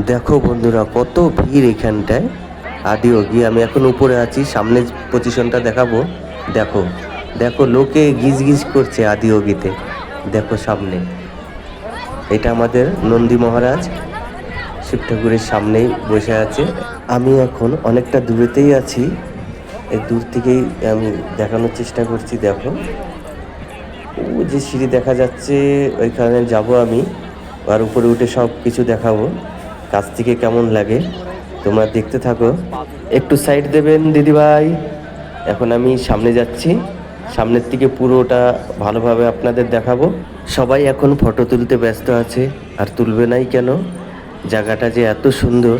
দেখো বন্ধুরা কত ভিড় এখানটায়। আদিয়োগী, আমি এখন উপরে আছি, সামনে পজিশনটা দেখাবো। দেখো দেখো লোকে গিজ গিজ করছে আদিয়োগীতে। দেখো সামনে, এটা আমাদের নন্দী মহারাজ শিব ঠাকুরের সামনেই বসে আছে। আমি এখন অনেকটা দূরেতেই আছি, এই দূর থেকেই আমি দেখানোর চেষ্টা করছি। দেখো ও যে সিঁড়ি দেখা যাচ্ছে, ওইখানে যাব আমি, আর উপরে উঠে সব কিছু দেখাবো কাছ থেকে কেমন লাগে। তোমরা দেখতে থাকো। একটু সাইড দেবেন দিদিভাই। এখন আমি সামনে যাচ্ছি, সামনের থেকে পুরোটা ভালোভাবে আপনাদের দেখাবো। সবাই এখন ফটো তুলতে ব্যস্ত আছে, আর তুলবে নাই কেন? জায়গাটা যে এত সুন্দর,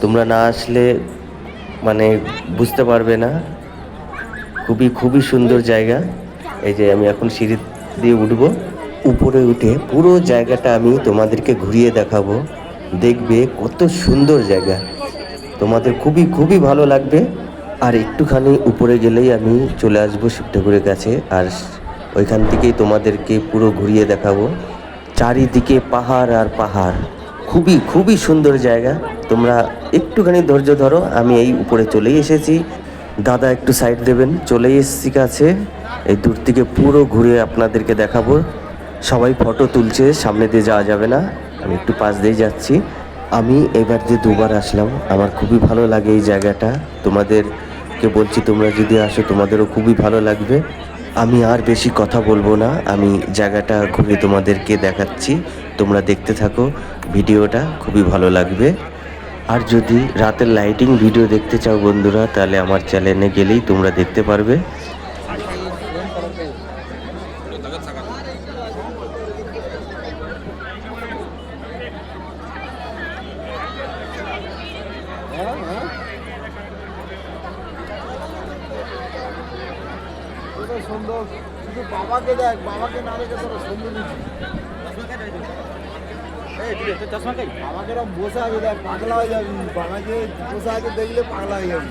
তোমরা না আসলে মানে বুঝতে পারবে না। খুবই খুবই সুন্দর জায়গা। এই যে আমি এখন সিঁড়ি দিয়ে উঠবো, উপরে উঠে পুরো জায়গাটা আমি তোমাদেরকে ঘুরিয়ে দেখাবো। দেখবে কত সুন্দর জায়গা, তোমাদের খুবই খুবই ভালো লাগবে। আর একটুখানি উপরে গেলেই আমি চলে আসবো শিব ঠাকুরের কাছে, আর ওইখান থেকেই তোমাদেরকে পুরো ঘুরিয়ে দেখাবো। চারিদিকে পাহাড় আর পাহাড়, খুবই খুবই সুন্দর জায়গা। তোমরা একটুখানি ধৈর্য ধরো, আমি এই উপরে চলেই এসেছি। দাদা একটু সাইড দেবেন, চলেই এসেছি কাছে। এই দূর থেকে পুরো ঘুরে আপনাদেরকে দেখাবো। সবাই ফটো তুলছে, সামনে দিয়ে যাওয়া যাবে না, আমি একটু পাশ দিয়ে যাচ্ছি। আমি এবার যে দুবার আসলাম, আমার খুবই ভালো লাগে এই জায়গাটা। তোমাদেরকে বলছি, তোমরা যদি আসো তোমাদেরও খুবই ভালো লাগবে। আমি আর বেশি কথা বলবো না, আমি জায়গাটা ঘুরে তোমাদেরকে দেখাচ্ছি। তোমরা দেখতে থাকো, ভিডিওটা খুবই ভালো লাগবে। আর যদি রাতের লাইটিং ভিডিও দেখতে চাও বন্ধুরা, তাহলে আমার চ্যানেলে গেলেই তোমরা দেখতে পারবে। সুন্দর, শুধু বাবাকে দেখ, বাবাকে না দেখে তোরা সুন্দর বাবাকে বসে আছে, দেখ পাগলা হয়ে যাবি। বাবাকে বসে আছে দেখলে পাগলা হয়ে যাবি।